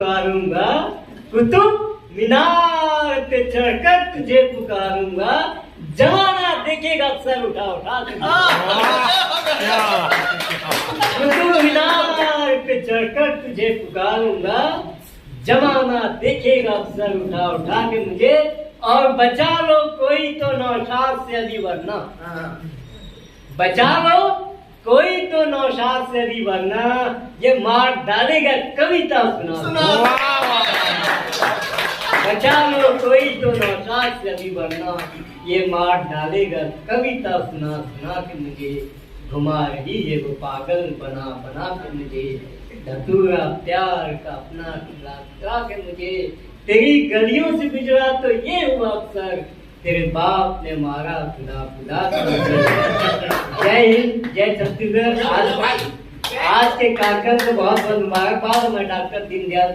पुकारूंगा कुतुब मीनार पे चढ़कर तुझे पुकारूंगा, जमाना देखेगा सर उठा उठा के। कुतुब मीनार पे चढ़कर तुझे पुकारूंगा, जमाना देखेगा सर उठा उठा के मुझे, और बचा लो कोई तो नौशाद से अभी वरना, बचा लो कोई तो नौशाद से अभी वरना ये मार डालेगा कविता सुना। बचा लो कोई तो नौशाद से अभी वरना ये मार डालेगा कविता सुना सुना के मुझे, घुमा रही ये वो पागल बना बना के मुझे, धतूरा प्यार का अपना खिला के मुझे, तेरी गलियों से गुजरा तो ये हुआ अक्सर, तेरे बाप ने मारा खुदा खुदा। जय हिंद, जय छत्तीसगढ़। आज के कार्यक्रम को बहुत बहुत मुबारकबाद। मैं डॉक्टर दीनदयाल